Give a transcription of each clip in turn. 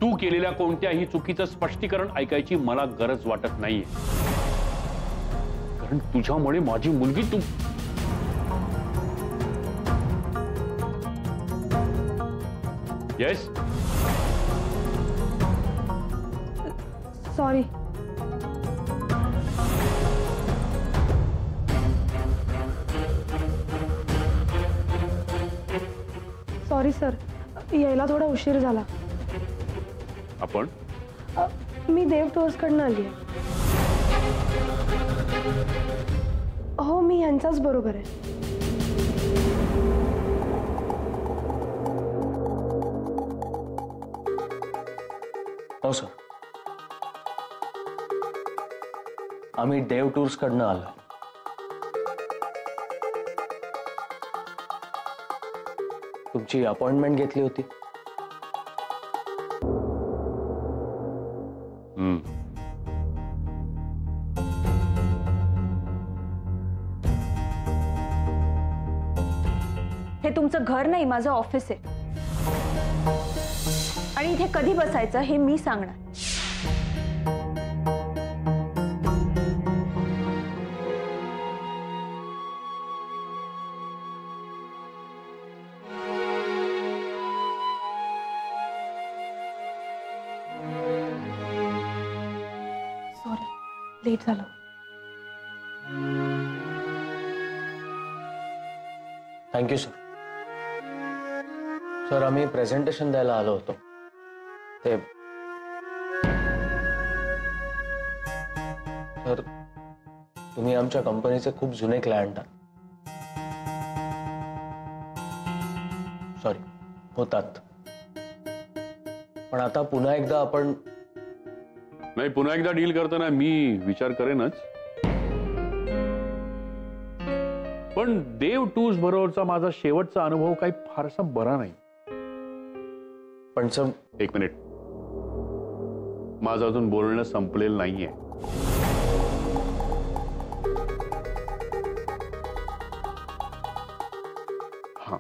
तू केलेल्या कोणत्याही चुकीचं स्पष्टीकरण ऐकायची मला गरज वाटत नाहीये, कारण तुझ्यामुळे माझी मुलगी तू येस सॉरी. सॉरी सर, यायला थोडा उशीर झाला. आपण मी देव टूर्स कडून आली आहे. हो, मी यांचाच बरोबर आहे. हो सर, आम्ही देव टूर्स कडून आलो. तुमची अपॉइंटमेंट घेतली होती. हे तुमचं घर नाही, माझं ऑफिस आहे. आणि इथे कधी बसायचं हे मी सांगणार. सॉरी, लेट झालं. Thank you sir. सर, आम्ही प्रेझेंटेशन द्यायला आलो होतो. ते सर, तुम्ही आमच्या कंपनीचे खूप जुने क्लायंट आहात. सॉरी, होतात. पण आता पुन्हा एकदा आपण नाही, पुन्हा एकदा डील करताना मी विचार करेनच. पण देव टूर्स बरोबरचा माझा शेवटचा अनुभव काही फारसा बरा नाही. पण सर, एक मिनिट, माझं अजून बोलणं संपलेलं नाहीये. हा,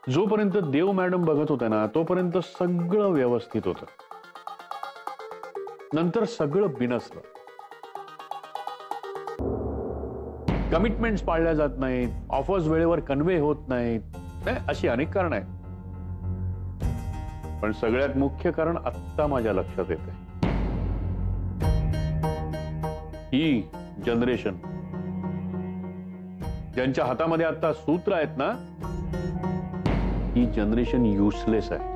जोपर्यंत देव मॅडम बघत होत्या ना तोपर्यंत सगळं व्यवस्थित होतं. नंतर सगळं बिनसलं. कमिटमेंट्स पाळल्या जात नाहीत, ऑफर्स वेळेवर कन्वे होत नाहीत, अशी अनेक कारण आहेत. पण सगळ्यात मुख्य कारण आत्ता माझ्या लक्षात येते. ही जनरेशन ज्यांच्या हातामध्ये आता सूत्र आहेत ना, ही जनरेशन युजलेस आहे.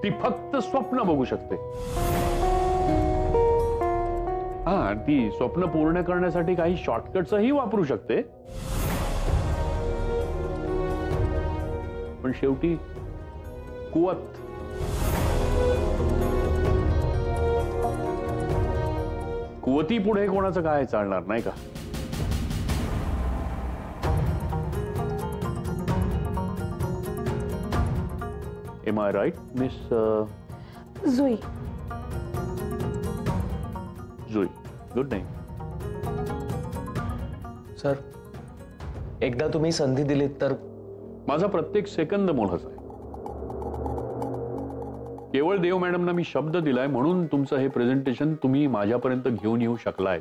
ती फक्त स्वप्न बघू शकते. हा, ती स्वप्न पूर्ण करण्यासाठी काही शॉर्टकट्सही वापरू शकते. पण शेवटी कुवत कुवती पुढे कोणाचं काय चालणार नाही का? Am I right, Miss Jui? Jui, good night. Sir, एकदा तुम्ही संधी दिलीत तर माझा प्रत्येक सेकंद मोलाचा आहे. केवळ देव मॅडमना मी शब्द दिलाय म्हणून तुमचं हे प्रेझेंटेशन तुम्ही माझ्यापर्यंत घेऊन येऊ शकलाय.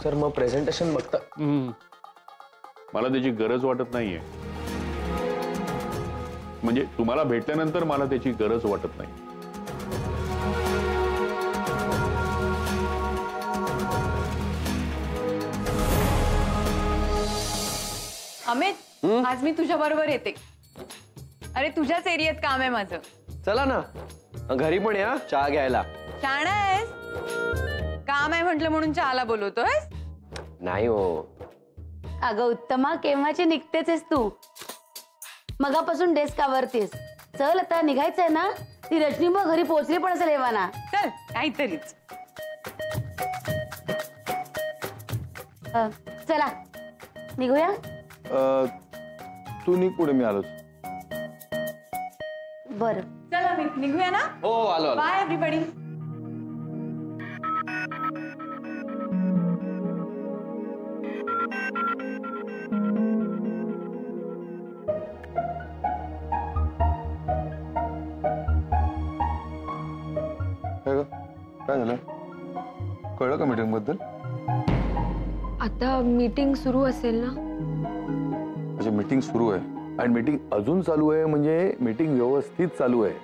सर, मग प्रेझेंटेशन बघता मला त्याची गरज वाटत नाहीये. म्हणजे तुम्हाला भेटल्यानंतर मला त्याची गरज वाटत नाही. अमित, आज मी तुझ्या बरोबर येते. अरे, तुझ्याच एरियात काम आहे माझं. चला ना, घरी पण या चहा घ्यायला. शाणा आहेस? काम आहे म्हटलं म्हणून चहाला बोलवतोयस? नाही हो. अगं उत्तमा, केव्हाची निघतेच आहेस तू? मगापासून डेस्कावरतीस. चल, आता निघायचंय ना. ती रजनी मग घरी पोहोचली पण असेल एव्हाना. चल, काहीतरीच. चला निघूया. तू निघ पुढे, मी आलोच. बरं, चल अमित, निघूया ना. हो, आलो. Bye everybody. कळलं का मीटिंग बद्दल? आता मीटिंग सुरू असेल ना? म्हणजे मीटिंग सुरू आहे आणि मीटिंग अजून चालू आहे, म्हणजे मीटिंग व्यवस्थित चालू आहे.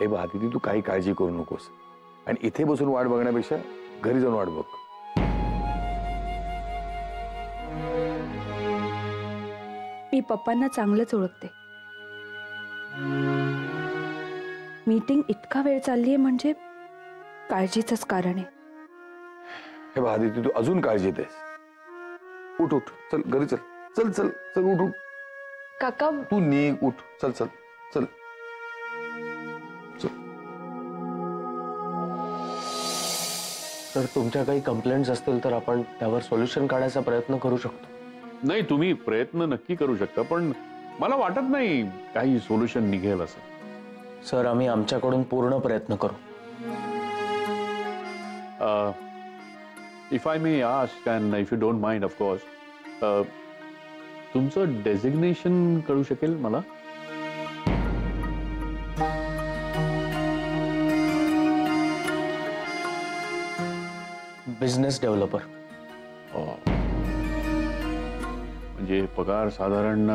हे बघ आदिती, तू काही काळजी करू नकोस आणि इथे बसून वाट बघण्यापेक्षा घरी जाऊन वाट बघ. मी पप्पांना चांगलंच ओळखते. मीटिंग इतका वेळ चाललीये म्हणजे काळजीचंच कारण आहे. हे बघ आदिती, तू अजून काळजी देस. उठ उठ, चल घरी चल. चल चल चल, उठ उठ. काका तू निघ, उठ, चल चल चल चल. तर तुमच्या काही कंप्लेंट्स असतील तर आपण त्यावर सोल्युशन काढायचा प्रयत्न करू शकतो. नाही, तुम्ही प्रयत्न नक्की करू शकता, पण मला वाटत नाही काही सोल्युशन निघेल असं. सर, आम्ही आमच्याकडून पूर्ण प्रयत्न करू. If I may ask and if you don't mind, of course, तुमचं डेझिग्नेशन कळू शकेल मला? Business developer. म्हणजे पगार साधारण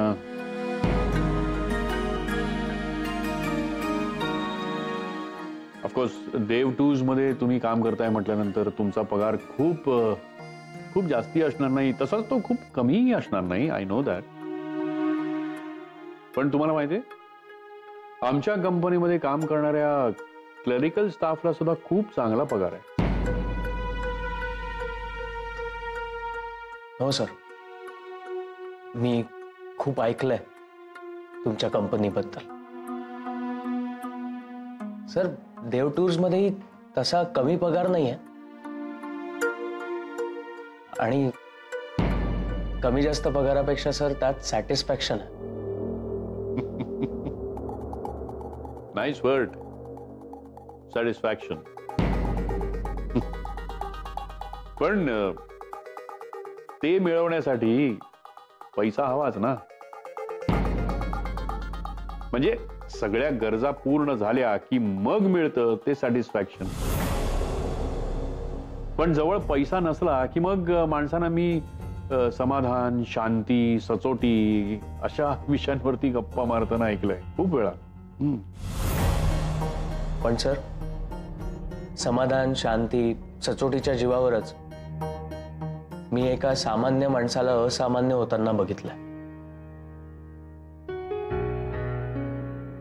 ऑफकोर्स देव टूज मध्ये तुम्ही काम करताय म्हटल्यानंतर तुमचा पगार खूप खूप जास्ती असणार नाही, तसाच तो खूप कमीही असणार नाही. I know that. पण तुम्हाला माहितीये, आमच्या कंपनीमध्ये काम करणाऱ्या क्लरिकल स्टाफला सुद्धा खूप चांगला पगार आहे. हो सर, मी खूप ऐकलंय तुमच्या कंपनीबद्दल. सर, देव टूर्स मध्येही तसा कमी पगार नाहीये आणि कमी जास्त पगारापेक्षा सर त्यात सॅटिस्फॅक्शन आहे. Nice word, satisfaction. पण ते मिळवण्यासाठी पैसा हवाच ना. म्हणजे सगळ्या गरजा पूर्ण झाल्या की मग मिळतं ते सॅटिस्फॅक्शन. पण जवळ पैसा नसला की मग माणसांना मी समाधान, शांती, सचोटी अशा विषयांवरती गप्पा मारताना ऐकलंय खूप वेळा. पण सर, समाधान, शांती, सचोटीच्या जीवावरच मी एका सामान्य माणसाला असामान्य होताना बघितलंय.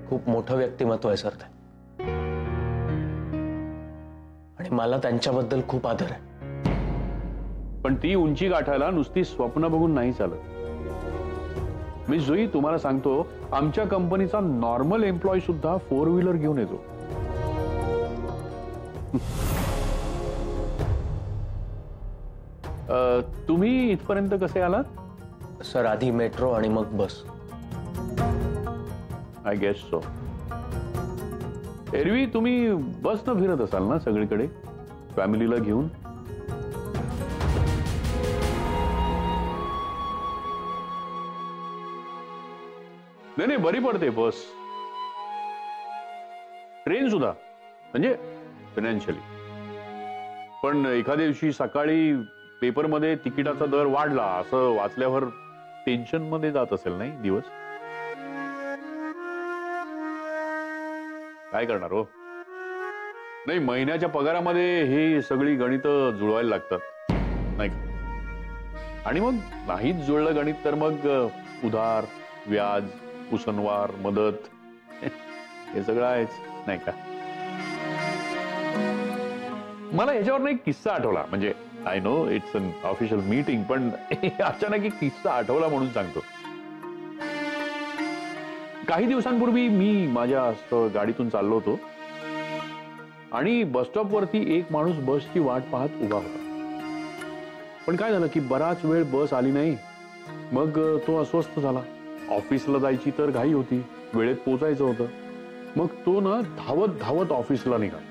खूप मोठं व्यक्तिमत्व आहे सर ते, आणि मला त्यांच्याबद्दल खूप आदर आहे. पण ती उंची गाठायला नुसती स्वप्न बघून नाही चालत. मी जुई तुम्हाला सांगतो, आमच्या कंपनीचा नॉर्मल एम्प्लॉय सुद्धा 4 व्हीलर घेऊन येतो. तुम्ही इथपर्यंत कसे आलात? सर, आधी मेट्रो आणि मग बस. I guess so. एरवी तुम्ही बसनं फिरत असाल ना सगळीकडे फॅमिलीला घेऊन? नाही, बरी पडते बस. ट्रेन सुद्धा, म्हणजे फायनान्शियली. पण एखाद्या दिवशी सकाळी पेपरमध्ये तिकिटाचा दर वाढला असं वाचल्यावर टेन्शन मध्ये जात असेल नाही दिवस? काय करणार हो? नाही, महिन्याच्या पगारामध्ये ही सगळी गणितं जुळवायला लागतात नाही का? आणि मग नाहीच जुळलं गणित तर मग उधार, व्याज, उसनवार, मदत हे सगळं आहेच नाही का? मला ह्याच्यावर एक किस्सा आठवला. म्हणजे I know it's unofficial meeting, पण अचानक एक किस्सा आठवला म्हणून सांगतो. काही दिवसांपूर्वी मी माझ्या गाडीतून चाललो होतो आणि बसस्टॉपवरती एक माणूस बसची वाट पाहत उभा होता. पण काय झालं की बराच वेळ बस आली नाही. मग तो अस्वस्थ झाला. ऑफिसला जायची तर घाई होती, वेळेत पोहोचायचं होतं. मग तो ना धावत धावत ऑफिसला निघाला.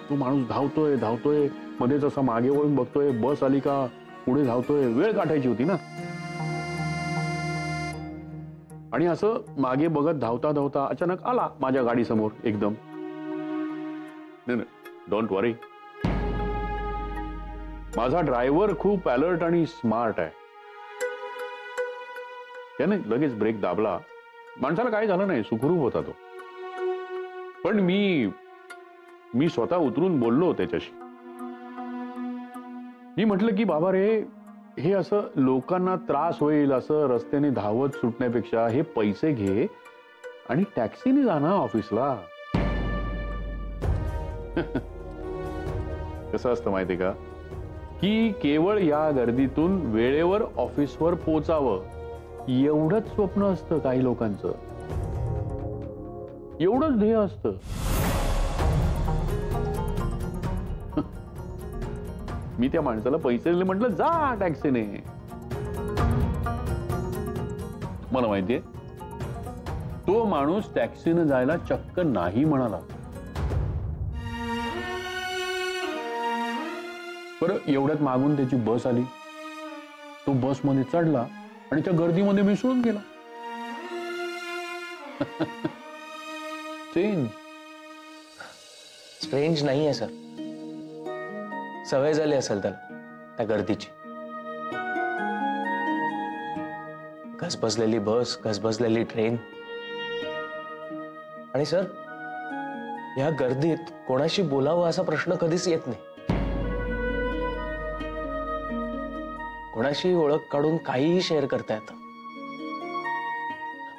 तो माणूस धावतोय मध्येच असा मागे वळून बघतोय, बस आली का, पुढे धावतोय. वेळ काढायची होती ना. आणि असं मागे बघत धावता धावता अचानक आला माझ्या गाडी समोर एकदम. डोंट वरी. माझा ड्रायव्हर खूप अलर्ट आणि स्मार्ट आहे. त्याने लगेच ब्रेक दाबला. माणसाला काय झालं नाही, सुखरूप होता तो. पण मी स्वतः उतरून बोललो त्याच्याशी. मी म्हटलं की बाबा रे, हे असं लोकांना त्रास होईल असं रस्त्याने धावत सुटण्यापेक्षा हे पैसे घे आणि टॅक्सीने जा ना ऑफिसला. कसं असतं माहितीये का, की केवळ या गर्दीतून वेळेवर ऑफिसवर पोचावं एवढंच स्वप्न असतं काही लोकांचं. एवढंच ध्येय असतं. मी त्या माणसाला पैसे दिले, म्हटलं जा टॅक्सीने. मला माहितीये तो माणूस टॅक्सीने जायला चक्क नाही म्हणाला. बरं, एवढ्यात मागून त्याची बस आली. तो बसमध्ये चढला आणि त्या गर्दीमध्ये मिसळून गेला. चेंज. स्ट्रेंज नाहीये सर, सवय झाली असेल त्याला त्या गर्दीची. घसबसलेली बस, घसबसलेली ट्रेन. आणि सर, या गर्दीत कोणाशी बोलावं असा प्रश्न कधीच येत नाही. कोणाशी ओळख काढून काहीही शेअर करता येतं.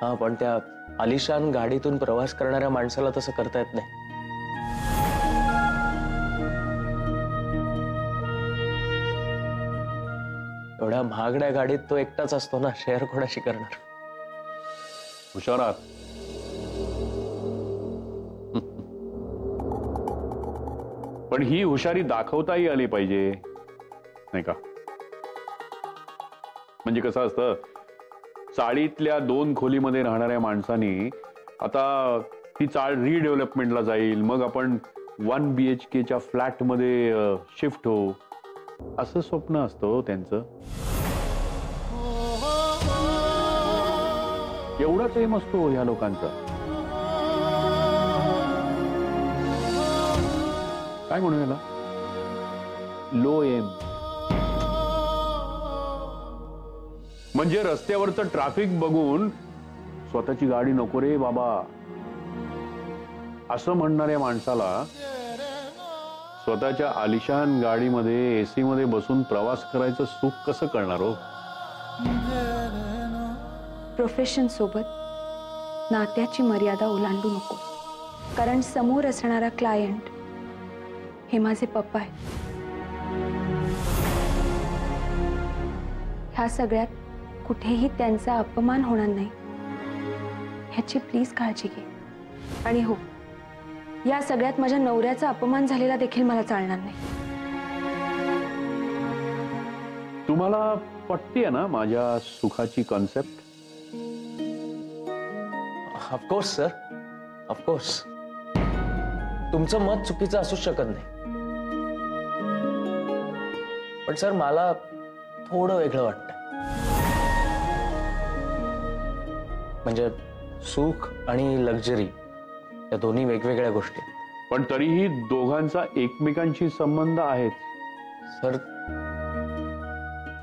हा, पण त्या आलिशान गाडीतून प्रवास करणाऱ्या माणसाला तसं करता येत नाही. एवढ्या महागड्या गाडीत तो एकटाच असतो ना, शेअर कोणाशी करणार. हुशार आहात. पण ही हुशारी दाखवताही आली पाहिजे नाही का. म्हणजे कसं असतं, चाळीतल्या 2 खोलीमध्ये राहणाऱ्या माणसानी आता ती चाळ रिडेव्हलपमेंटला जाईल, मग आपण 1 BHK फ्लॅट मध्ये शिफ्ट हो, असं स्वप्न असतं त्यांचं. एवढाच एम असतो ह्या लोकांचा. काय म्हणू याला, लो एम. म्हणजे रस्त्यावरचं ट्रॅफिक बघून स्वतःची गाडी नको रे बाबा असं म्हणणाऱ्या माणसाला स्वतःच्या आलिशान गाडीमध्ये एसी मध्ये बसून प्रवास करायचं सुख कसं कळणार हो. प्रोफेशन सोबत नात्याची मर्यादा ओलांडू नको, कारण समोर असणारा क्लायंट हे माझे पप्पा आहेत. ह्या सगळ्यात कुठेही त्यांचा अपमान होणार नाही ह्याची प्लीज काळजी घे. आणि हो, या सगळ्यात माझ्या नवऱ्याचा अपमान झालेला देखील मला चालणार नाही. तुम्हाला पटतीये ना माझ्या सुखाची कॉन्सेप्ट. Of course sir, of course. तुमचं मत चुकीचं असू शकत नाही. पण सर, मला थोडं वेगळं वाटतं. म्हणजे सुख आणि लक्झरी या दोन्ही वेगवेगळ्या गोष्टी आहेत. पण तरीही दोघांचा एकमेकांशी संबंध आहेच. सर,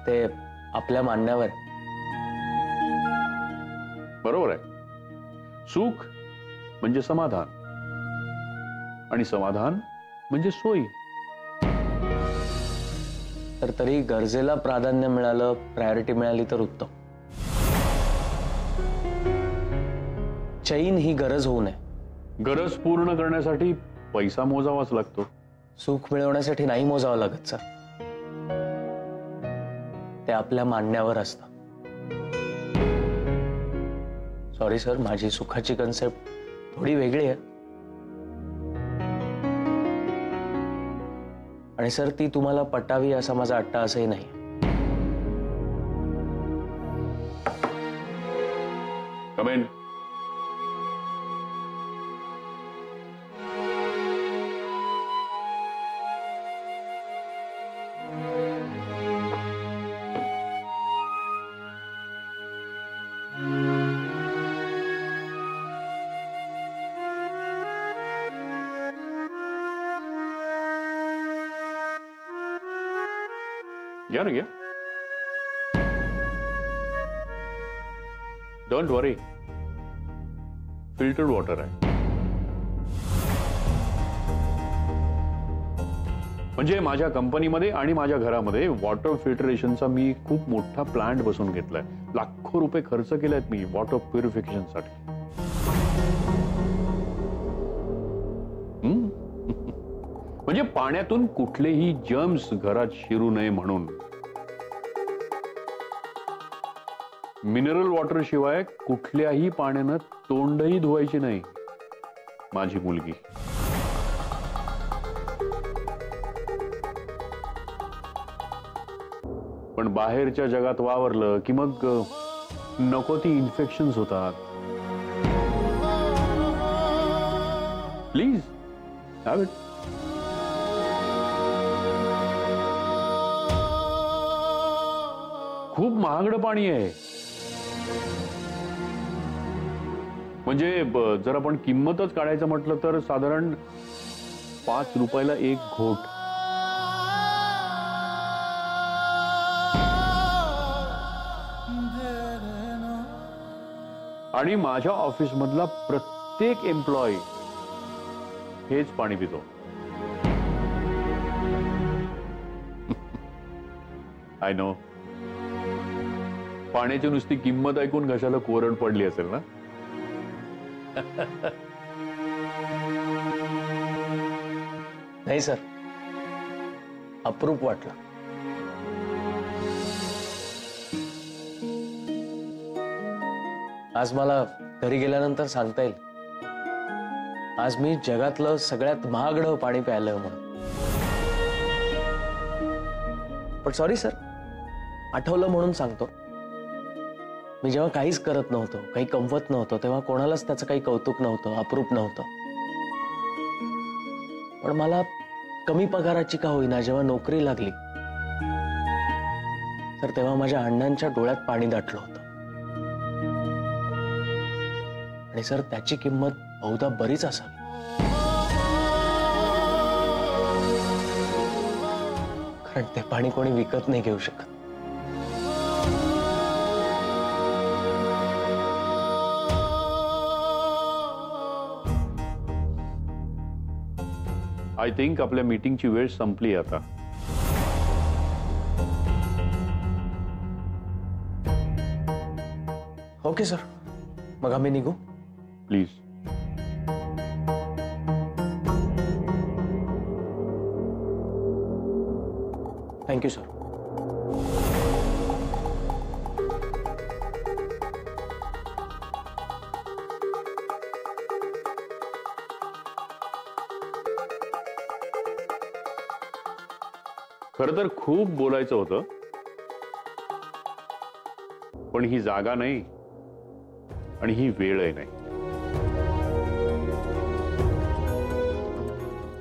ते आपल्या मानण्यावर. बरोबर आहे. सुख म्हणजे समाधान आणि समाधान म्हणजे सोयी. तर तरी गरजेला प्राधान्य मिळालं, प्रायोरिटी मिळाली तर उत्तम. चैन ही गरज होऊ नये. गरज पूर्ण करण्यासाठी पैसा मोजावाच लागतो. सुख मिळवण्यासाठी नाही मोजावं लागत सर. ते आपल्या मानण्यावर असतं. सॉरी सर, माझी सुखाची कन्सेप्ट थोडी वेगळी आहे. आणि सर, ती तुम्हाला पटावी असा माझा अट्टाहासही नाही. कम इन. घ्या ना घ्या. डोंट वरी, फिल्टर्ड वॉटर आहे. म्हणजे माझ्या कंपनीमध्ये आणि माझ्या घरामध्ये वॉटर फिल्टरेशनचा मी खूप मोठा प्लांट बसवून घेतलाय. लाखो रुपये खर्च केलेत मी वॉटर प्युरिफिकेशन साठी. म्हणजे पाण्यातून कुठलेही जर्म्स घरात शिरू नये म्हणून. मिनरल वॉटर शिवाय कुठल्याही पाण्यानं तोंडही धुवायची नाही माझी मुलगी. पण बाहेरच्या जगात वावरलं की मग नको ती इन्फेक्शन्स होतात. Please have it. खूप महागडं पाणी आहे. म्हणजे जर आपण किंमतच काढायचं म्हटलं तर साधारण 5 रुपयाला एक घोट. आणि माझ्या ऑफिस मधला प्रत्येक एम्प्लॉई हेच पाणी पितो. आय नो, पाण्याची नुसती किंमत ऐकून घशाला कोरड पडली असेल ना. नाही सर, अप्रूप वाटलं. आज मला घरी गेल्यानंतर सांगता येईल आज मी जगातलं सगळ्यात महागडं पाणी प्यायलं म्हणून. पण सॉरी सर, आठवलं म्हणून सांगतो. मी जेव्हा काहीच करत नव्हतो, काही कमवत नव्हतो, तेव्हा कोणालाच त्याचं काही कौतुक नव्हतं, अप्रूप नव्हतं. पण मला कमी पगाराची का होईना जेव्हा नोकरी लागली तर तेव्हा माझ्या अण्णांच्या डोळ्यात पाणी दाटलं होतं. आणि सर त्याची किंमत बहुधा बरीच असावी. कारण ते पाणी कोणी विकत नाही घेऊ शकत. आय थिंक आपल्या मीटिंगची वेळ संपली आता. ओके सर, मग आम्ही निघू. प्लीज. Thank you sir. खरं तर खूप बोलायचं होतं, पण ही जागा नाही आणि ही वेळही नाही.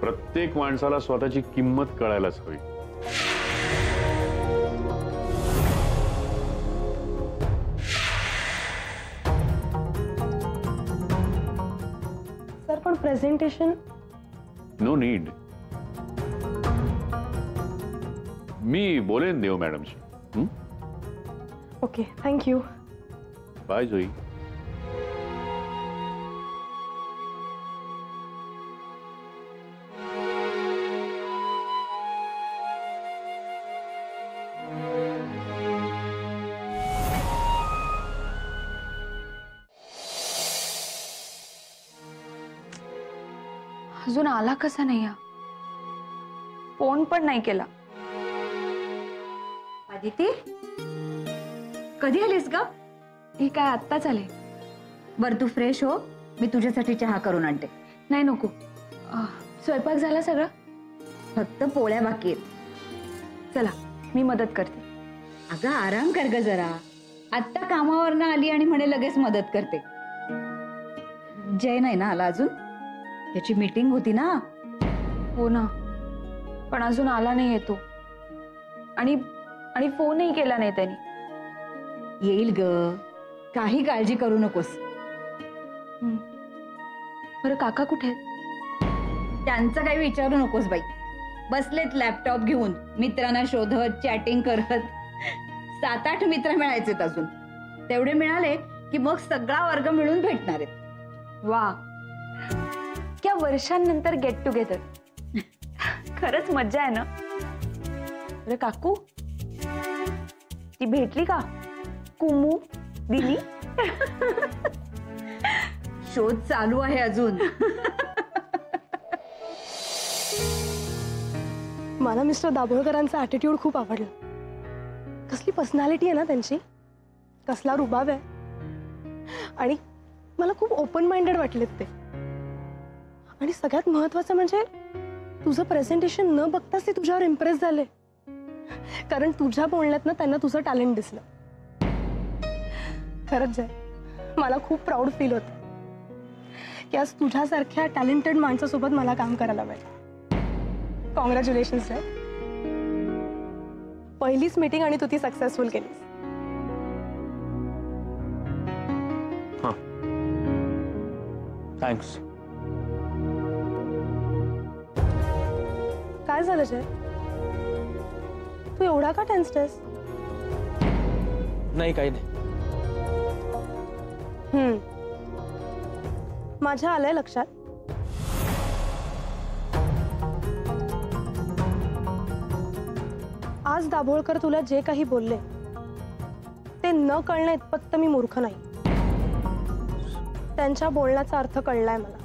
प्रत्येक माणसाला स्वतःची किंमत कळायलाच हवी. सर पण प्रेझेंटेशन. No need. मी बोलेन देव मॅडमशी. Okay, thank you. Bye Joey. अजून आला कसा नाही हा? फोन पण नाही केला. अदिती, कधी आलीस ग? हे काय आत्ताच आले. बर तू फ्रेश हो, मी तुझ्यासाठी चहा करून आणते. नाही नको. स्वयंपाक झाला सगळा? फक्त पोळ्या बाकी आहेत. चला मी मदत करते. अगं आराम कर ग जरा. आत्ता कामावरनं आली आणि म्हणे लगेच मदत करते. जय नाही ना आला अजून? त्याची मीटिंग होती ना. हो ना, पण अजून आला नाही येतो. आणि फोनही केला नाही त्यांनी. येईल ग, काही काळजी करू नकोस. बरं काका कुठे आहेत? त्यांचं काही विचारू नकोस बाई. बसलेत लॅपटॉप घेऊन मित्रांना शोधत चॅटिंग करत. 7-8 मित्र मिळायचेत अजून. तेवढे मिळाले की मग सगळा वर्ग मिळून भेटणार आहेत. वा, क्या वर्षांनंतर गेट टुगेदर. खरंच मज्जा आहे ना. अरे काकू, ती भेटली का कुमू दिली? शोध चालू आहे अजून. मला मिस्टर दाभोळकरांचा ॲटिट्यूड खूप आवडला. कसली पर्सनॅलिटी आहे ना त्यांची, कसला रुबाब आहे. आणि मला खूप ओपन माइंडेड वाटलेत ते. आणि सगळ्यात महत्वाचं म्हणजे तुझं प्रेझेंटेशन न बघताच ते तुझ्यावर इम्प्रेस झाले. कारण तुझ्या बोलण्यात ना त्यांना तुझं टॅलेंट दिसलं. खरंच जय, मला खूप प्राऊड फील होतं की आज तुझ्यासारख्या टॅलेंटेड माणसासोबत मला काम करायला मिळालं. कॉंग्रॅच्युलेशन्स जय. पहिलीच मीटिंग आणि तू ती सक्सेसफुल केलीस. थँक्स. काय झालं जय, तू एवढा का टेन्स्ड आहेस? नाही, काही नाही. माझ्या आलंय लक्षात. आज दाभोळकर तुला जे काही बोलले ते न कळण्या इतपत मी मूर्ख नाही. त्यांच्या बोलण्याचा अर्थ कळलाय मला.